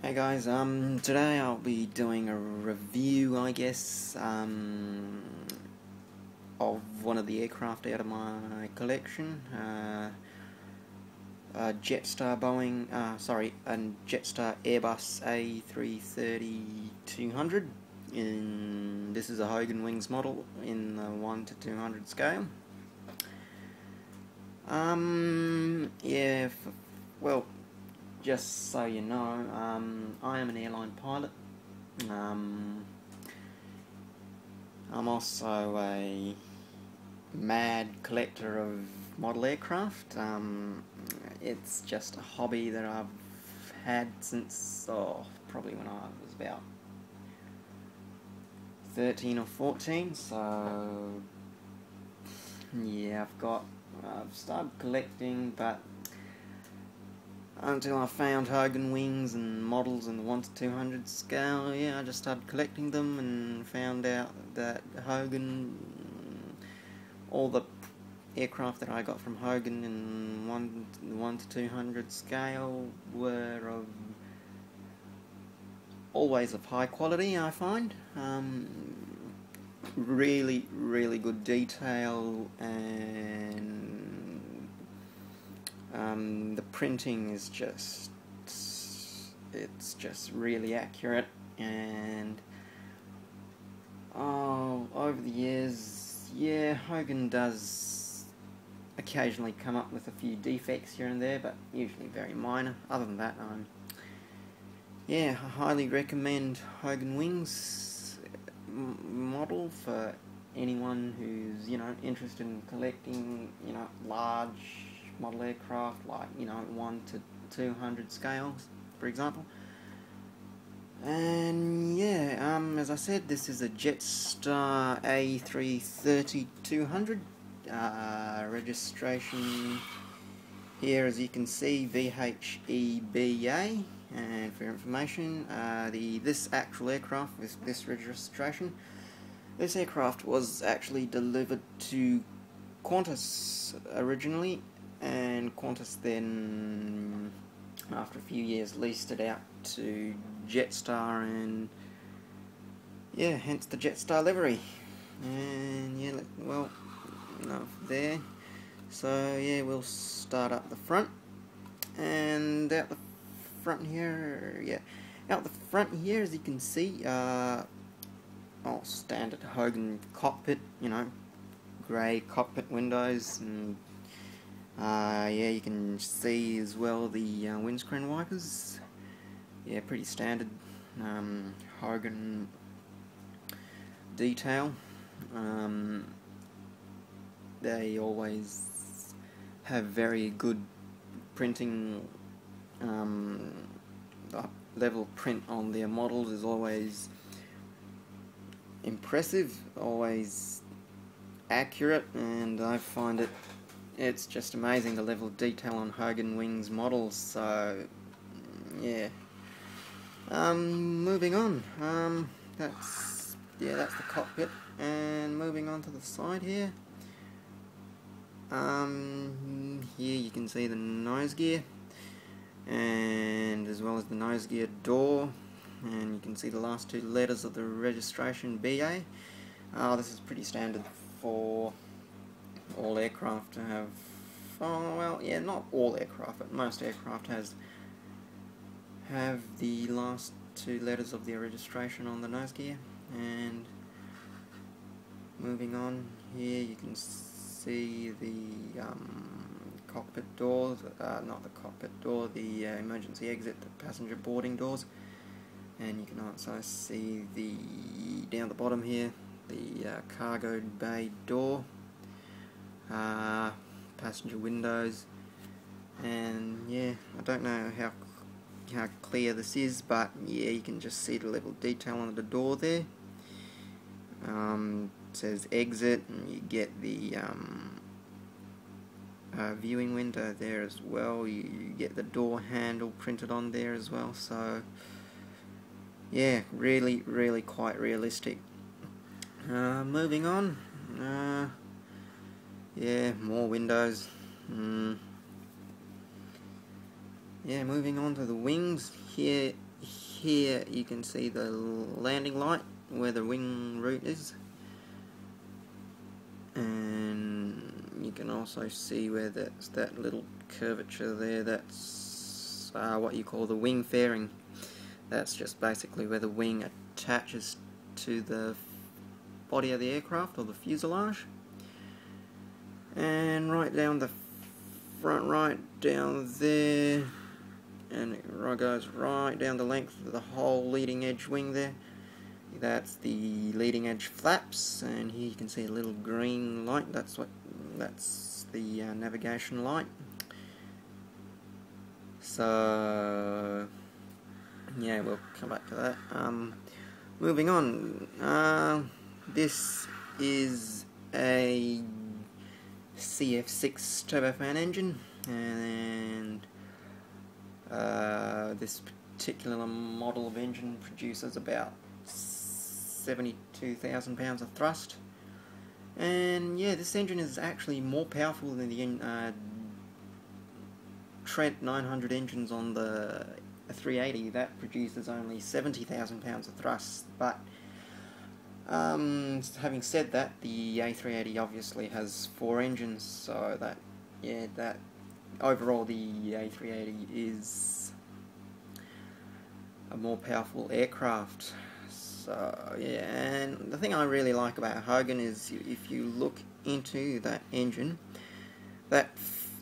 Hey guys, today I'll be doing a review, I guess, of one of the aircraft out of my collection, a Jetstar Airbus A330-200, and this is a Hogan Wings model in the 1 to 200 scale. Well, just so you know, I am an airline pilot. I'm also a mad collector of model aircraft. It's just a hobby that I've had since probably when I was about 13 or 14. So yeah, I've started collecting, but until I found Hogan Wings and models in the 1 to 200 scale, yeah, I just started collecting them and found out that all the aircraft that I got from Hogan in 1 to 200 scale were always of high quality, I find. Really, really good detail, and the printing is it's just really accurate. And over the years, yeah, Hogan does occasionally come up with a few defects here and there, but usually very minor. Other than that, yeah, I highly recommend Hogan Wings model for anyone who's, interested in collecting, large model aircraft, like, 1 to 200 scales, for example. And yeah, as I said, this is a Jetstar A330-200, registration here, as you can see, VHEBA. And for your information, this actual aircraft with this registration, this aircraft was actually delivered to Qantas originally, and Qantas then, after a few years, leased it out to Jetstar, and yeah, hence the Jetstar livery. And yeah, well, enough there. So yeah, we'll start up the front, and out the front here, as you can see, standard Hogan cockpit, grey cockpit windows, and yeah, you can see as well the windscreen wipers. Yeah, pretty standard Hogan detail. They always have very good printing. The level print on their models is always impressive, always accurate, and I find it's just amazing, the level of detail on Hogan Wings models. So yeah, moving on, that's the cockpit, and moving on to the side here. Here you can see the nose gear, and as well as the nose gear door, and you can see the last two letters of the registration, BA. This is pretty standard for all aircraft to have. Oh well, yeah, not all aircraft, but most aircraft have the last two letters of their registration on the nose gear. And moving on, here you can see the cockpit doors, not the cockpit door, the emergency exit, the passenger boarding doors. And you can also see down the bottom here, the cargo bay door, passenger windows. And yeah, I don't know how clear this is, but yeah, you can just see the level of detail on the door there. It says exit, and you get the viewing window there as well. You get the door handle printed on there as well. So yeah, really, really quite realistic. Moving on, yeah, more windows. Yeah, moving on to the wings. Here here you can see the landing light where the wing root is, and you can also see where that's that little curvature there. That's what you call the wing fairing. That's just basically where the wing attaches to the body of the aircraft, or the fuselage. And right down the front, right down there, and it goes right down the length of the whole leading edge wing there. That's the leading edge flaps, and here you can see a little green light. That's the navigation light. So yeah, we'll come back to that. Moving on, this is a CF6 turbofan engine, and this particular model of engine produces about 72,000 pounds of thrust. And yeah, this engine is actually more powerful than the Trent 900 engines on the A380 that produces only 70,000 pounds of thrust. But having said that, the A380 obviously has 4 engines, so that overall the A380 is a more powerful aircraft. So yeah, and the thing I really like about Hogan is if you look into that engine,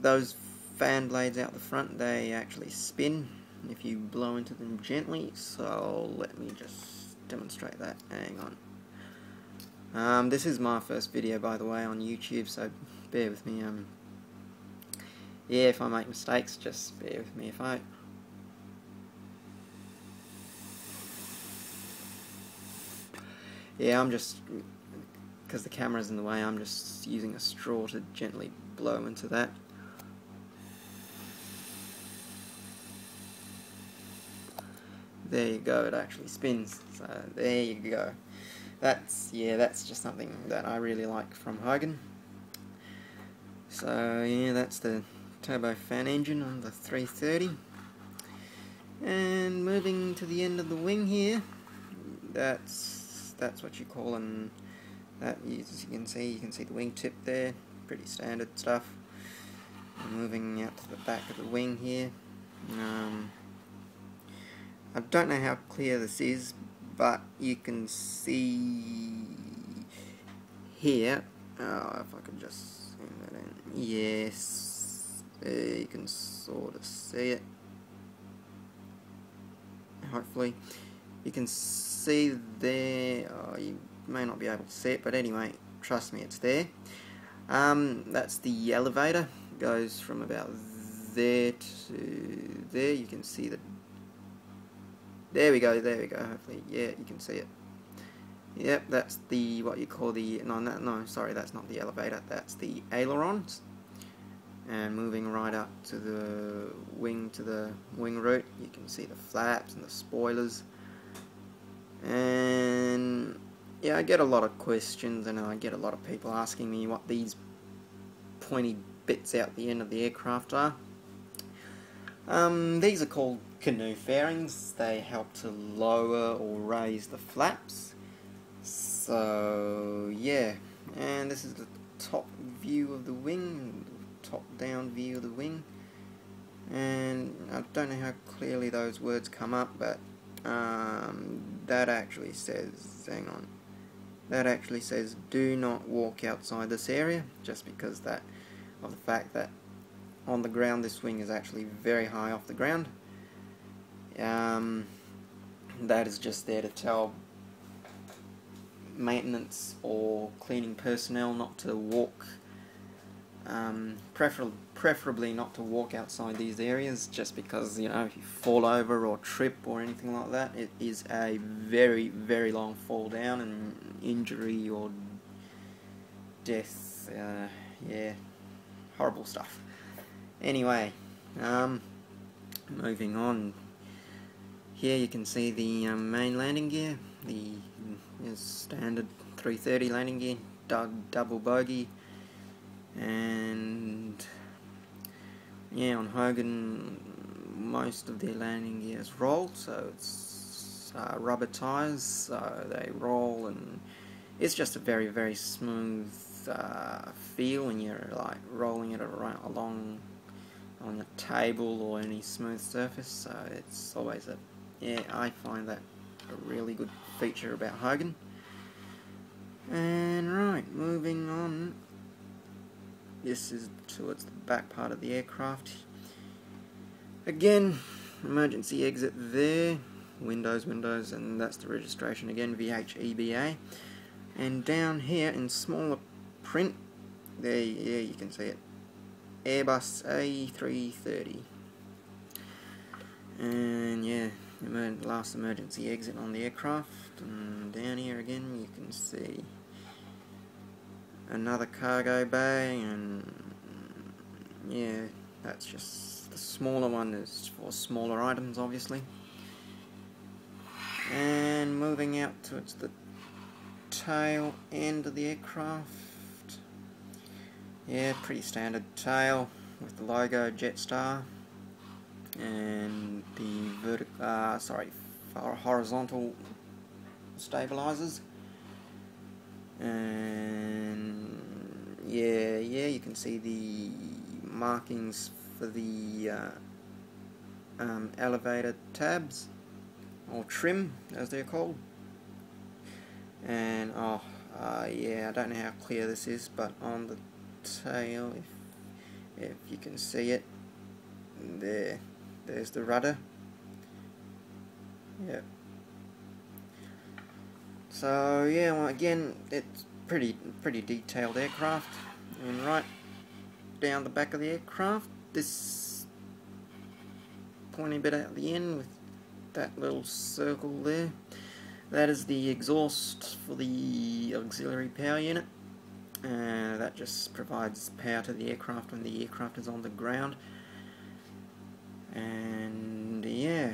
those fan blades out the front, they actually spin if you blow into them gently. So let me just demonstrate that. Hang on. This is my first video, by the way, on YouTube, so bear with me. Yeah, if I make mistakes, just bear with me. If I I'm just, because the camera's in the way, I'm just using a straw to gently blow into that. There you go, it actually spins. So there you go. That's just something that I really like from Hogan. So yeah, that's the turbofan engine on the 330. And moving to the end of the wing here, that's what you call as you can see the wingtip there, pretty standard stuff. And moving out to the back of the wing here, I don't know how clear this is, but you can see here, if I could just zoom that in, yes, there you can sort of see it, hopefully. You can see there, you may not be able to see it, but anyway, trust me, it's there. That's the elevator, it goes from about there to there. You can see the, there we go, hopefully, yeah, you can see it. Yep, that's the, what you call the, no, sorry, that's not the elevator, that's the ailerons. And moving right up to the wing root, you can see the flaps and the spoilers. And yeah, I get a lot of questions, and I get a lot of people asking me what these pointy bits out the end of the aircraft are. These are called canoe fairings. They help to lower or raise the flaps. So yeah, and this is the top view of the wing, top down view of the wing. And I don't know how clearly those words come up, but that actually says, hang on, that actually says do not walk outside this area, just because of the fact that on the ground this wing is actually very high off the ground. That is just there to tell maintenance or cleaning personnel not to walk, preferably not to walk outside these areas, just because, you know, if you fall over or trip or anything like that, it is a very, very long fall down and injury or death. Yeah, horrible stuff. Anyway, moving on. Here you can see the main landing gear, the standard 330 landing gear, double bogey, and yeah, on Hogan most of their landing gear is rolled, so it's rubber tyres, so they roll, and it's just a very, very smooth feel when you're like rolling it around along on a table or any smooth surface. So it's always I find that a really good feature about Hogan. And right, moving on, this is towards the back part of the aircraft. Again, emergency exit there, windows, and that's the registration again, VHEBA. And down here in smaller print, there, yeah, you can see it, Airbus A330. And yeah, last emergency exit on the aircraft. And down here again, you can see another cargo bay, and yeah, that's just the smaller one is for smaller items, obviously. And moving out towards the tail end of the aircraft, yeah, pretty standard tail with the logo Jetstar and the horizontal stabilizers. And yeah, you can see the markings for the elevator tabs, or trim as they're called. And yeah, I don't know how clear this is, but on the tail, if you can see it, there's the rudder. Yep. So yeah, well, again, it's pretty detailed aircraft. And right down the back of the aircraft, this pointy bit at the end with that little circle there, that is the exhaust for the auxiliary power unit. That just provides power to the aircraft when the aircraft is on the ground. And yeah,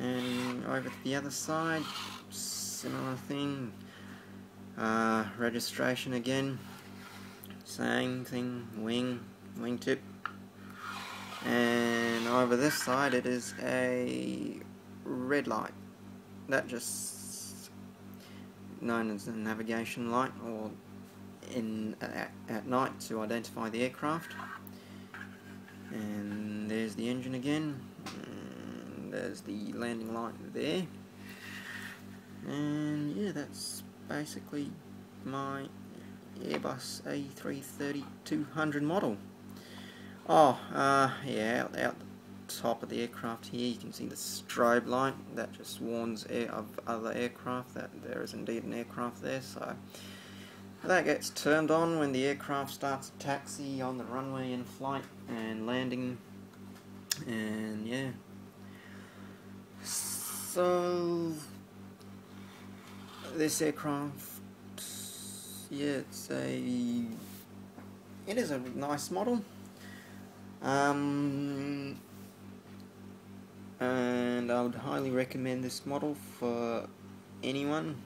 and over to the other side, similar thing, registration again, same thing, wingtip. And over this side it is a red light, that just known as a navigation light, or at night to identify the aircraft. And there's the engine again, and there's the landing light there. And yeah, that's basically my Airbus A330-200 model. Yeah, out the top of the aircraft here you can see the strobe light that just warns of other aircraft that there is indeed an aircraft there. So that gets turned on when the aircraft starts a taxi on the runway in flight and landing. And yeah, so this aircraft, yeah, it is a nice model, and I would highly recommend this model for anyone.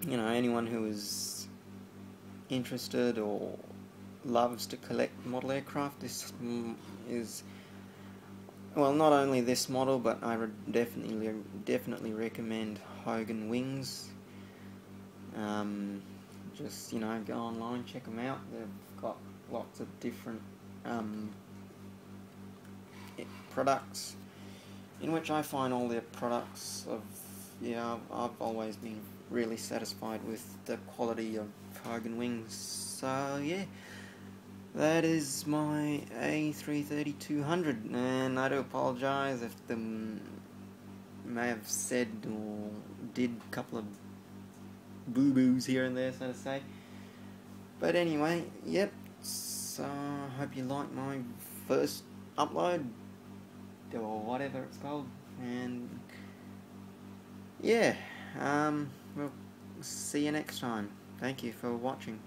You know, anyone who is interested or loves to collect model aircraft. This is, well, not only this model, but I would definitely recommend Hogan Wings. Just, you know, go online, check them out. They've got lots of different products, in which I find all their products of, yeah, I've always been really satisfied with the quality of Hogan Wings. So yeah, that is my A330-200, and I do apologise if the may have said or did a couple of boo-boos here and there, so to say. But anyway, yep, so I hope you like my first upload, or whatever it's called, and yeah, we'll see you next time. Thank you for watching.